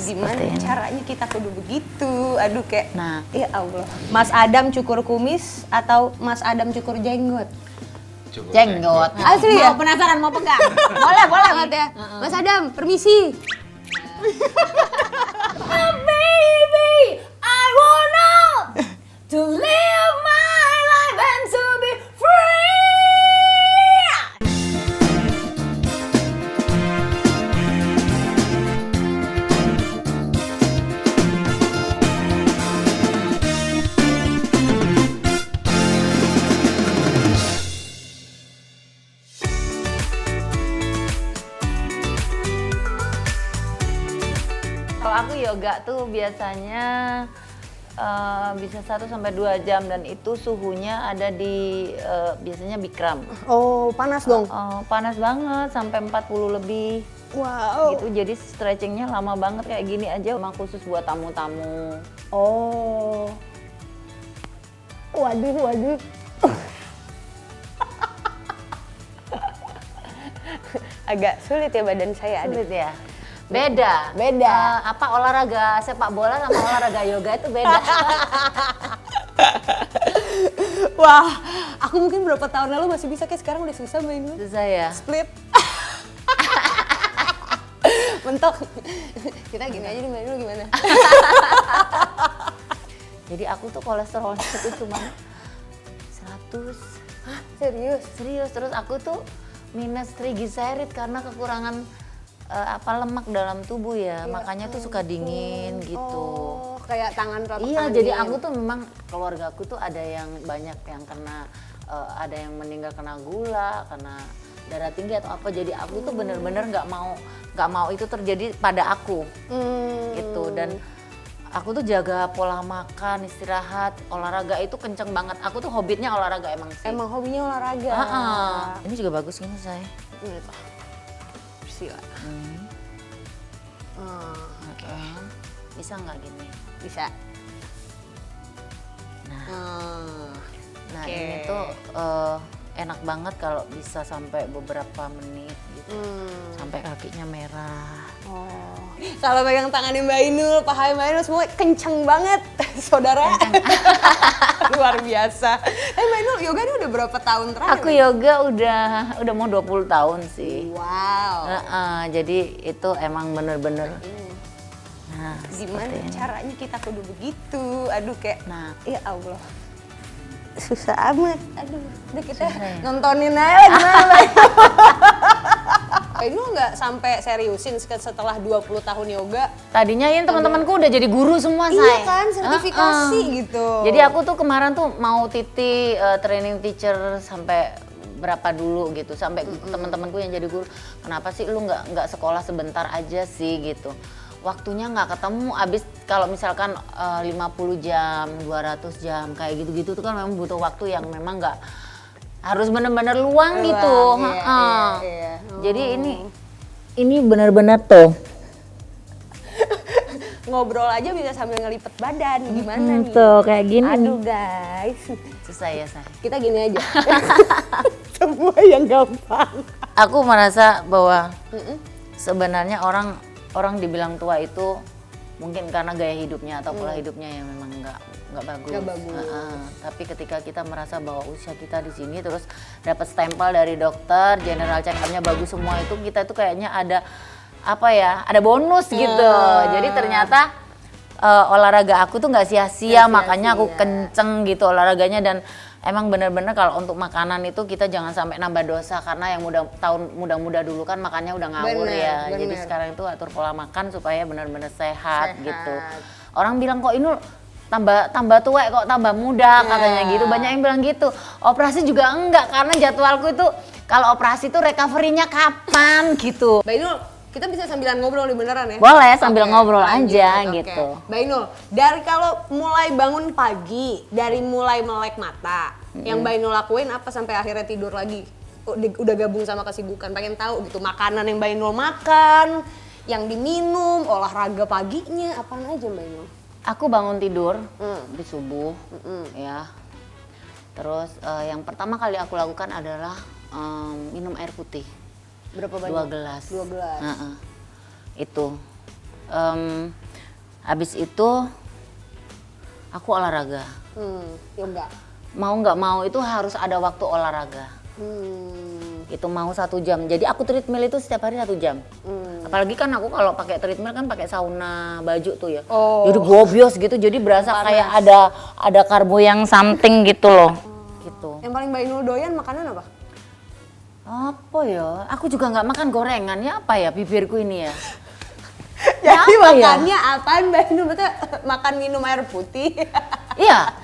Gimana caranya kita kudu begitu? Aduh kayak, ya Allah. Mas Adam cukur kumis atau Mas Adam cukur jenggot? Jenggot. Asli ya? Mau penasaran mau pegang? Boleh banget ya. Mas Adam, permisi. Baby, I wanna to live my life and to be free. Kalau aku yoga tuh biasanya bisa 1-2 jam dan itu suhunya ada di biasanya Bikram. Oh, panas dong? Panas banget, sampai 40 lebih. Wow. Gitu, jadi stretchingnya lama banget kayak gini aja, memang khusus buat tamu-tamu. Oh. Waduh. Agak sulit ya badan saya. Sulit ya? Beda. Apa olahraga sepak bola sama olahraga yoga itu beda. Wah, aku mungkin berapa tahun lalu masih bisa, kayak sekarang udah susah main. Susah ya? Split. Mentok. Kita gini aja nih, main dulu gimana? Jadi aku tuh kolesterolnya itu cuma 100. Hah? Serius? Serius, terus aku tuh minus triglycerid karena kekurangan lemak dalam tubuh ya, makanya tuh suka dingin gitu. Oh, kayak tangan telapak Iya, tangan jadi dingin. aku tuh memang keluarga aku tuh ada yang banyak yang kena, ada yang meninggal kena gula, kena darah tinggi atau apa. Jadi aku tuh bener-bener nggak mau itu terjadi pada aku, gitu. Dan aku tuh jaga pola makan, istirahat, olahraga itu kenceng banget. Aku tuh hobinya olahraga emang sih. Emang hobinya olahraga. Ini juga bagus gini saya. Ini tuh. Bersih lah. Oke. Bisa nggak gini? Bisa. Nah ini tuh enak banget kalau bisa sampai beberapa menit gitu, sampai kakinya merah. Kalau pegang tangannya Mbak Inul, pahanya Mbak Inul semua kenceng banget, saudara. Luar biasa. Mbak Inul, yoga ini udah berapa tahun terakhir? Aku yoga udah mau 20 tahun sih. Wow. Jadi itu emang bener-bener. Nah, gimana caranya kita kudu begitu? Aduh kayak, ya Allah. Susah amat. Aduh, udah kita nontonin aja gimana Mbak Inul. Mbak Inul nggak sampai seriusin setelah 20 tahun yoga? Tadinya ini teman-temanku udah jadi guru semua, Iya kan, sertifikasi gitu. Jadi aku tuh kemarin tuh mau training teacher sampai berapa dulu gitu, sampai teman-temanku yang jadi guru, kenapa sih lu nggak sekolah sebentar aja sih gitu. Waktunya nggak ketemu, abis kalau misalkan 50 jam, 200 jam kayak gitu-gitu tuh kan memang butuh waktu yang memang nggak harus bener-bener luang gitu. Iya. Jadi ini benar-benar tuh ngobrol aja bisa sambil ngelipet badan, gimana nih? Tuh kayak gini. Aduh guys, susah ya saya. Kita gini aja. Semua yang gampang. Aku merasa bahwa sebenarnya orang dibilang tua itu mungkin karena gaya hidupnya atau pola hidupnya yang memang nggak bagus. Tapi ketika kita merasa bahwa usia kita di sini terus dapat stempel dari dokter, general check-up-nya bagus semua, itu kita itu kayaknya ada ada bonus gitu. Jadi ternyata olahraga aku tuh nggak sia-sia, makanya aku kenceng gitu olahraganya. Dan emang bener-bener kalau untuk makanan itu kita jangan sampai nambah dosa, karena yang muda-muda dulu kan makannya udah ngawur ya. Jadi sekarang itu atur pola makan supaya bener-bener sehat gitu. Orang bilang kok ini tambah tua kok tambah muda katanya gitu. Banyak yang bilang gitu. Operasi juga enggak, karena jadwalku itu kalau operasi tuh recovery-nya kapan gitu. Mbak Inul, kita bisa sambilan ngobrol nih beneran ya? Boleh sambil ngobrol aja gitu. Mbak Inul, dari kalau mulai bangun pagi, dari mulai melek mata, yang Mbak Inul lakuin apa sampai akhirnya tidur lagi? Udah gabung sama kesibukan, pengen tahu gitu makanan yang Mbak Inul makan, yang diminum, olahraga paginya, apaan aja Mbak Inul? Aku bangun tidur di subuh, ya. Terus yang pertama kali aku lakukan adalah minum air putih. Berapa banyak? 2 gelas. 2 gelas. Itu. Habis itu aku olahraga. Yoga. Mau nggak mau itu harus ada waktu olahraga. Itu mau 1 jam. Jadi aku treadmill itu setiap hari 1 jam. Apalagi kan aku kalau pakai treadmill kan pakai sauna baju tuh ya. Jadi gobios gitu. Jadi berasa kayak ada karbo yang something gitu loh. Gitu. Yang paling Mbak Inul doyan makanan apa? Apa ya? Aku juga nggak makan gorengan ya, apa ya bibirku ini ya. Jadi apa ya? makannya apaan Mbak Inul? Betul makan minum air putih. Iya.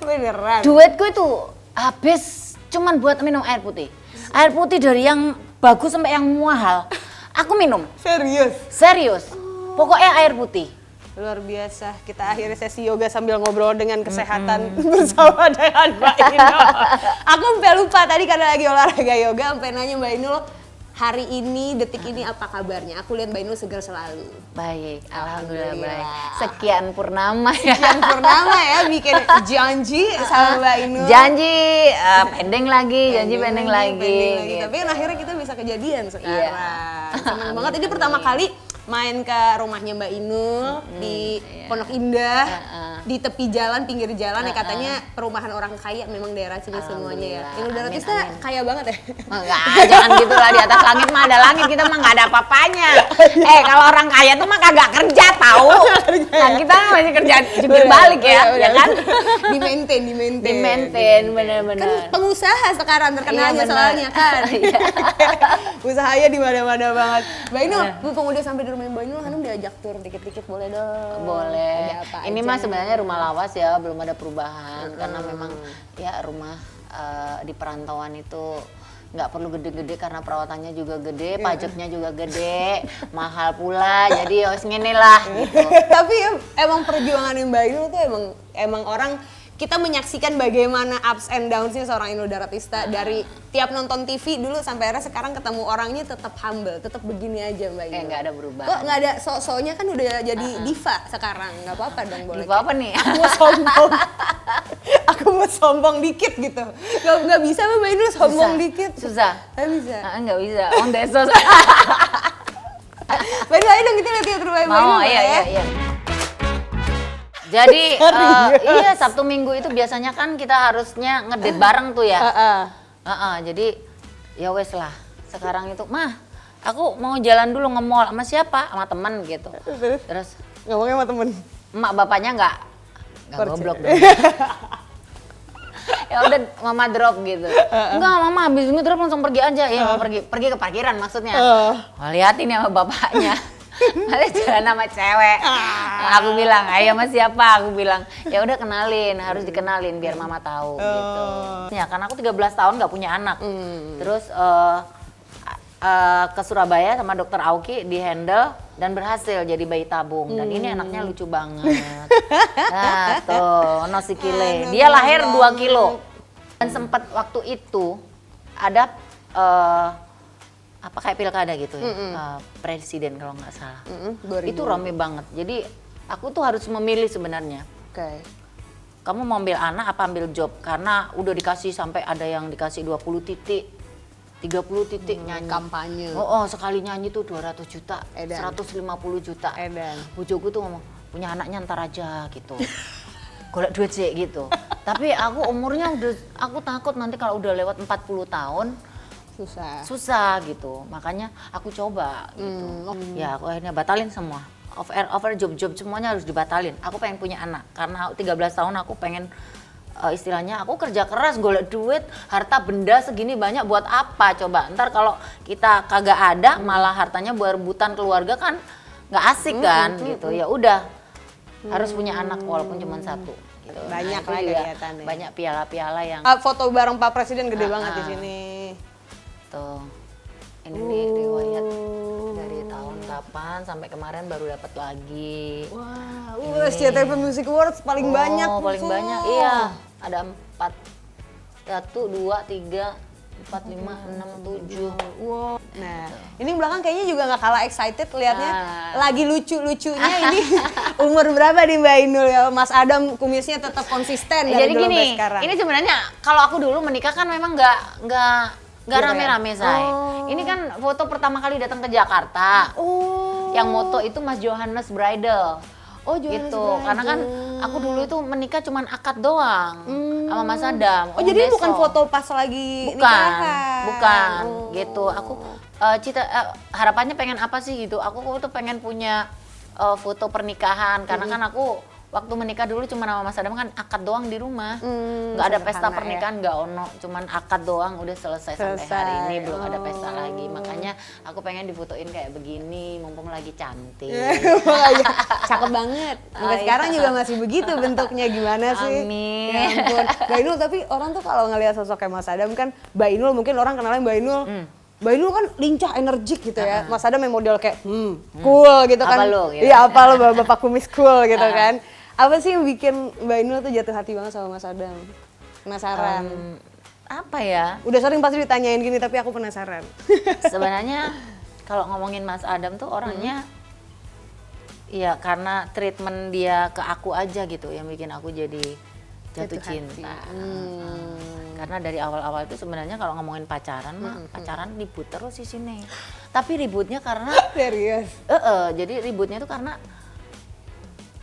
Beneran. Duitku itu habis cuman buat minum air putih. Air putih dari yang bagus sampai yang mahal. Aku minum. Serius? Serius. Pokoknya air putih. Luar biasa. Kita akhiri sesi yoga sambil ngobrol dengan kesehatan bersama dengan Mbak Inul. Aku sampai lupa tadi karena lagi olahraga yoga sampai nanya Mbak Inul, hari ini, detik ini apa kabarnya? Aku lihat Mbak Inul segar selalu. Baik, alhamdulillah baik. Alhamdulillah. Sekian purnama ya. Yang purnama ya bikin janji sama Mbak Inul. Janji pending lagi, janji pending lagi. Gitu. Tapi kan akhirnya kita bisa kejadian sekarang. Iya. Seneng banget. Ini pertama kali main ke rumahnya Mbak Inul di Pondok Indah, di tepi jalan, pinggir jalan ya katanya perumahan orang kaya memang daerah sini semuanya ya. Inul Daratista kaya banget ya. Enggak, jangan gitulah, di atas langit mah ada langit, kita mah nggak ada apa-apanya. Kalau orang kaya tuh mah kagak kerja tahu. Nah kita masih kerja jungkir balik ya kan? Di maintain. Di maintain, bener-bener. Kan pengusaha sekarang terkenalnya Iya, bener. soalnya kan. Iya. Usahanya di mana-mana banget. Mbak Inul, mumpung udah sampai di rumah Mbak Inul, Hanum diajak tur dikit-dikit boleh dong. Boleh. Ada apa Ini aja? mah sebenarnya rumah lawas ya, belum ada perubahan karena memang ya rumah di perantauan itu nggak perlu gede-gede karena perawatannya juga gede, pajaknya juga gede, mahal pula. Jadi ya ngene lah gitu. Tapi emang perjuangan Mbak Inul tuh emang orang kita menyaksikan bagaimana ups and downs-nya seorang Inul Daratista dari tiap nonton TV dulu sampai akhirnya sekarang ketemu orangnya tetap humble, tetap begini aja Mbak Inul. Nggak ada berubah. Kok nggak ada sok-soknya kan udah jadi diva sekarang, nggak apa-apa dong boleh. Diva apa nih? Aku mau sombong, aku mau sombong dikit gitu. Nggak bisa Mbak Inul sombong dikit. Susah. Nggak bisa. Nggak bisa. On desos. Mbak Inul ayo dong kita lihat rumah Mbak Inul. Mau, boleh ya? iya. Jadi iya Sabtu Minggu itu biasanya kan kita harusnya ngedate bareng tuh ya. Jadi ya wes lah. Sekarang itu mah aku mau jalan dulu nge-mall sama siapa? Sama temen gitu. Terus Ngomongnya sama temen. emak bapaknya nggak goblok dong. Ya udah mama drop gitu. Enggak mama habis ini drop langsung pergi aja. Ya mau pergi ke parkiran maksudnya. Liatin ya sama bapaknya. Ada jalan sama cewek. Aku bilang, ayo sama siapa? Aku bilang, ya udah kenalin, harus dikenalin biar mama tahu gitu. Ya karena aku 13 tahun nggak punya anak. Terus ke Surabaya sama dokter Auki di handle dan berhasil jadi bayi tabung. Dan ini anaknya lucu banget. Nah tuh, no sikile. Dia lahir 2 kilo. Dan sempat waktu itu ada apa kayak pilkada gitu ya, presiden kalau nggak salah. 2000. Itu rame banget. Jadi aku tuh harus memilih sebenarnya. Oke. Kamu mau ambil anak apa ambil job? Karena udah dikasih sampai ada yang dikasih 20 titik, 30 titik nyanyi. Kampanye. Sekali nyanyi tuh 200 juta, Edan. 150 juta. Edan. Bojoku tuh ngomong, punya anaknya ntar aja gitu. Golek duit sih gitu. Tapi aku umurnya aku takut nanti kalau udah lewat 40 tahun, susah gitu, makanya aku coba gitu. Ya aku akhirnya batalin semua, offer job semuanya harus dibatalin. Aku pengen punya anak karena 13 tahun aku pengen istilahnya aku kerja keras golek duit, harta benda segini banyak buat apa coba? Ntar kalau kita kagak ada malah hartanya buat rebutan keluarga kan nggak asik kan gitu. Ya udah harus punya anak walaupun cuma 1 gitu. Banyak Nah, lah itu juga kelihatannya. banyak piala-piala yang Foto bareng Pak Presiden gede banget di sini. tuh. Ini nih riwayat dari tahun kapan sampai kemarin baru dapat lagi. Wah, SCTV Music Awards paling banyak. Paling tuh. banyak. Iya, ada 4. 1 2 3 4 5 6 7. Wow. Nah, ini belakang kayaknya juga nggak kalah excited liatnya. Nah. Lagi lucu-lucunya ini. Umur berapa nih Mbak Inul ya? Mas Adam kumisnya tetap konsisten dari Jadi dulu gini, sampai sekarang. ini sebenarnya kalau aku dulu menikah kan memang nggak Iya, rame-rame say. Ini kan foto pertama kali datang ke Jakarta. Oh. Yang moto itu Mas Johannes Bridal. Oh, Johannes gitu. Bridal. Karena kan aku dulu itu menikah cuman akad doang sama Mas Adam. Oh, jadi Deso. bukan foto pas lagi Bukan, nikahan? bukan gitu. Aku harapannya pengen apa sih gitu. Aku tuh pengen punya foto pernikahan karena kan aku waktu menikah dulu cuma sama Mas Adam kan akad doang di rumah. Nggak ada pesta sederhana pernikahan, nggak ono, cuman akad doang udah selesai sampai hari ini belum ada pesta Oh. lagi. Makanya aku pengen difotoin kayak begini mumpung lagi cantik. Iya, cakep banget. Sampai iya. sekarang juga masih begitu bentuknya, gimana sih? Amin. Ya ampun. Mbak Inul, tapi orang tuh kalau ngelihat sosoknya Mas Adam kan, Mbak Inul mungkin orang kenalnya Mbak Inul. Mbak Inul kan lincah, energik gitu ya. Mas Adam yang model kayak cool gitu kan. Apa lo, gitu. Iya, apa lo Bapak Kumis cool gitu kan. Apa sih yang bikin Mbak Inul tuh jatuh hati banget sama Mas Adam? Penasaran. Apa ya? Udah sering pasti ditanyain gini tapi aku penasaran. Sebenarnya kalau ngomongin Mas Adam tuh orangnya ya karena treatment dia ke aku aja gitu yang bikin aku jadi jatuh hati. cinta. Karena dari awal-awal itu sebenarnya kalau ngomongin pacaran mah pacaran ribut terus di sini. Tapi ributnya karena Serius. jadi ributnya itu karena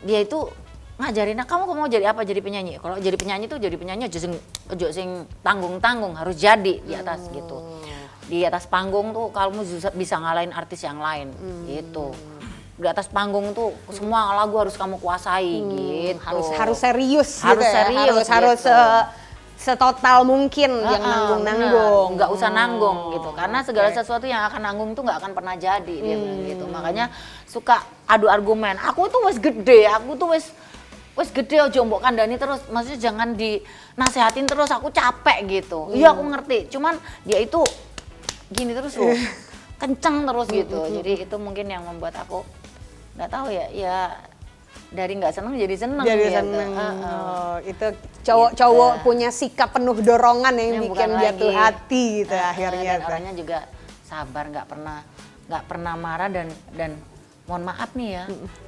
dia itu ngajarin, kamu mau jadi apa? Jadi penyanyi. Kalau jadi penyanyi tuh jadi penyanyi aja sing tanggung-tanggung, harus jadi di atas gitu. Di atas panggung tuh kamu bisa ngalahin artis yang lain gitu. Di atas panggung tuh semua lagu harus kamu kuasai gitu. Harus serius Harus gitu ya. serius Harus gitu. setotal mungkin yang nanggung-nanggung. Nggak usah nanggung gitu, karena segala sesuatu yang akan nanggung tuh nggak akan pernah jadi dia bilang gitu. Makanya suka adu argumen. Aku tuh wes gede, aku tuh wes gede aja mbok kandani terus, maksudnya jangan dinasehatin terus, aku capek gitu. Iya aku ngerti, cuman dia itu gini terus loh, kenceng terus gitu. Jadi itu mungkin yang membuat aku nggak tahu ya dari nggak seneng jadi seneng Jadi gitu. seneng. Itu cowok-cowok punya sikap penuh dorongan yang bikin bukan jatuh lagi. hati gitu akhirnya. Dan orangnya juga sabar, nggak pernah marah dan mohon maaf nih ya,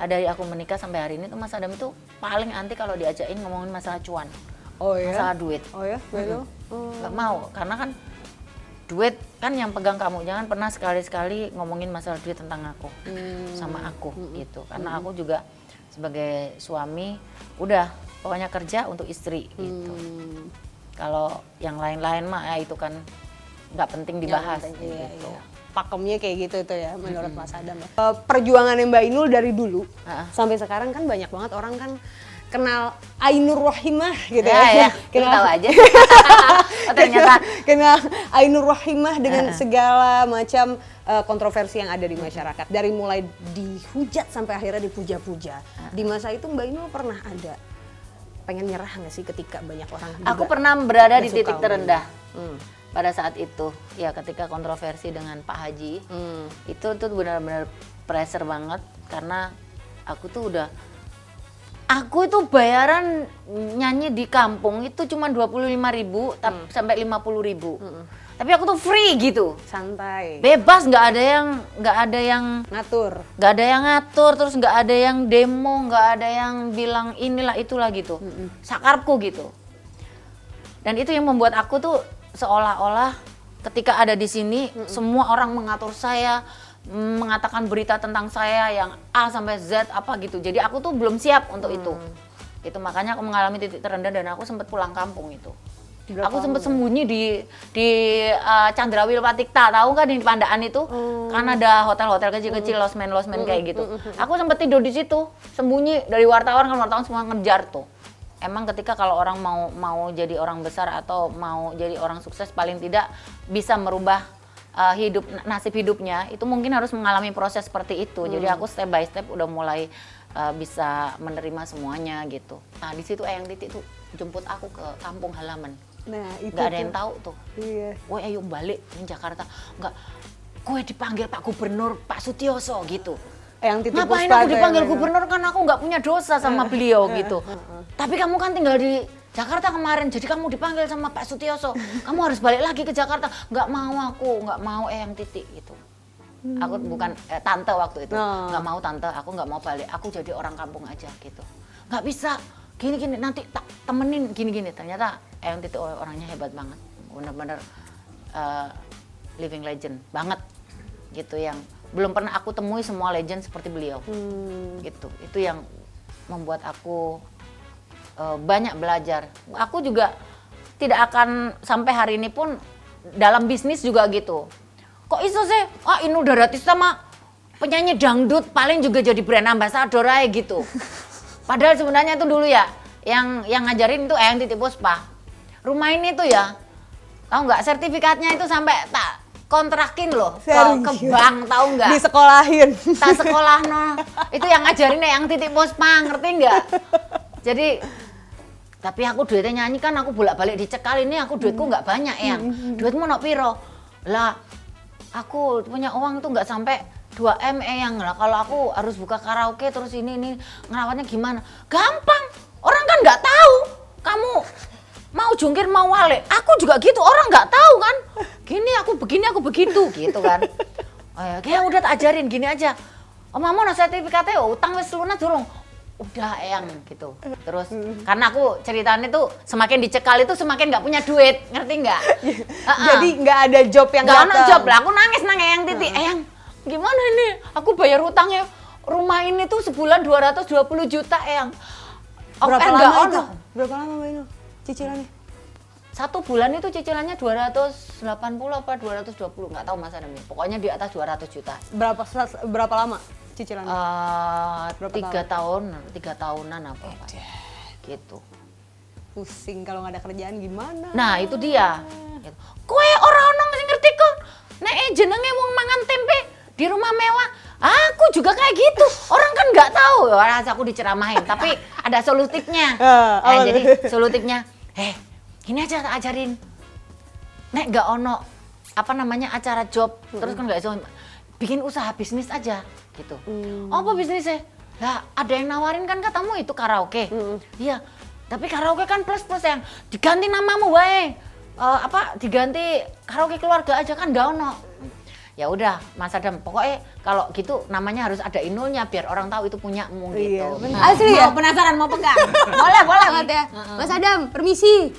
dari aku menikah sampai hari ini tuh Mas Adam itu paling anti kalau diajakin ngomongin masalah cuan, Oh ya? masalah duit. Oh ya? Betul? Nggak mau, karena kan duit kan yang pegang kamu, jangan pernah sekali-sekali ngomongin masalah duit tentang aku, sama aku gitu. Karena aku juga sebagai suami udah pokoknya kerja untuk istri gitu. Kalau yang lain-lain mah ya itu kan nggak penting dibahas gitu. Iya. Pakemnya kayak gitu tuh ya menurut Mas Adam ya. Perjuangannya Mbak Inul dari dulu sampai sekarang kan banyak banget orang kan kenal Ainur Rohimah gitu Ya, Kenal tahu aja. Oh, ternyata kenal Ainur Rohimah dengan segala macam kontroversi yang ada di masyarakat. Dari mulai dihujat sampai akhirnya dipuja-puja. Di masa itu Mbak Inul pernah ada pengen nyerah nggak sih ketika banyak orang juga aku pernah berada di nggak titik suka terendah pada saat itu ya, ketika kontroversi dengan Pak Haji. Itu tuh benar-benar pressure banget karena aku itu bayaran nyanyi di kampung itu cuma 25.000 sampai 50.000. Tapi aku tuh free gitu, santai bebas, nggak ada yang ngatur. nggak ada yang ngatur, terus nggak ada yang demo, nggak ada yang bilang inilah itulah gitu, sakarpku gitu. Dan itu yang membuat aku tuh seolah-olah ketika ada di sini semua orang mengatur saya, mengatakan berita tentang saya yang A sampai Z apa gitu. Jadi aku tuh belum siap untuk itu. Itu makanya aku mengalami titik terendah dan aku sempat pulang kampung itu. Aku sempat sembunyi di Candrawil Patikta, tahu kan di Pandaan itu? Kan ada hotel-hotel kecil-kecil, losmen kayak gitu. Aku sempat tidur di situ, sembunyi dari wartawan, kan wartawan semua ngejar tuh. Emang ketika kalau orang mau jadi orang besar atau mau jadi orang sukses, paling tidak bisa merubah nasib hidupnya, itu mungkin harus mengalami proses seperti itu. Jadi aku step by step udah mulai bisa menerima semuanya gitu. Nah di situ Eyang Titik tuh jemput aku ke kampung halaman. Nah, itu nggak ada yang tahu tuh. Iya. Woi ayo balik ke Jakarta. Nggak, gue dipanggil Pak Gubernur, Pak Sutioso gitu. Yang Titik Ngapain Puspa aku dipanggil yang gubernur, kan aku nggak punya dosa sama beliau gitu. Tapi kamu kan tinggal di Jakarta kemarin, jadi kamu dipanggil sama Pak Sutioso. Kamu harus balik lagi ke Jakarta. Nggak mau Eyang Titik gitu. Aku bukan tante waktu itu, nggak mau tante, aku nggak mau balik. Aku jadi orang kampung aja gitu. Nggak bisa, gini nanti tak temenin gini. Ternyata Eyang Titik orangnya hebat banget, bener-bener living legend banget gitu, yang belum pernah aku temui semua legend seperti beliau. Gitu. Itu yang membuat aku banyak belajar. Aku juga tidak akan sampai hari ini pun dalam bisnis juga gitu. Kok iso sih? Inul Daratista mah penyanyi dangdut paling juga jadi brand ambassador aja gitu. Padahal sebenarnya itu dulu ya yang ngajarin itu Eyang Titi Puspa. Rumah ini tuh ya, tahu nggak sertifikatnya itu sampai tak kontrakin loh ke bank, tahu nggak? Disekolahin. Tak sekolah no. Itu yang ngajarin Eyang Titi Puspa, ngerti nggak? Jadi tapi aku duitnya nyanyi kan aku bolak-balik dicekal ini aku duitku nggak banyak ya. Duitmu nok piro? Lah aku punya uang tuh nggak sampai 2 M yang lah. Kalau aku harus buka karaoke terus ini ngerawatnya gimana? Gampang. Orang kan nggak tahu. Kamu mau jungkir mau wale. Aku juga gitu. Orang nggak tahu kan. Gini aku begini aku begitu gitu kan. Kayak udah tak ajarin gini aja. Omamu no sertifikatnya utang wis lunas durung. Udah Eyang gitu. Terus karena aku ceritanya tuh semakin dicekal itu semakin nggak punya duit, ngerti nggak? Jadi nggak ada job yang nggak ada datang. job lah. Aku nangis Eyang Titi. Eyang gimana ini? Aku bayar utangnya rumah ini tuh sebulan 220 juta Eyang. Berapa nggak lama ono. itu? Berapa lama Mbak Inul cicilannya? 1 bulan itu cicilannya 280 apa 220 nggak tahu Mas Adam. Pokoknya di atas 200 juta. Berapa lama cicilannya? 3 tahunan apa gitu. Pusing kalau nggak ada kerjaan gimana? Nah itu dia. Gitu. Kowe ora ono sing ngerti kok. Nek jenenge wong mangan tempe di rumah mewah. Aku juga kayak gitu. Orang kan nggak tahu. Orang aku diceramahin. Tapi ada solutifnya. Jadi solutifnya, gini aja tak ajarin. Nek nggak ono apa namanya acara job, terus kan nggak iso bikin usaha bisnis aja gitu. Apa bisnisnya? Lah ada yang nawarin kan katamu itu karaoke. Iya. Tapi karaoke kan plus yang diganti namamu wae. Diganti karaoke keluarga aja kan nggak ono. Ya udah Mas Adam, pokoknya kalau gitu namanya harus ada Inulnya biar orang tahu itu punyamu gitu. Iya, asli ya? Mau penasaran mau pegang? Boleh banget ya. Mas Adam, permisi.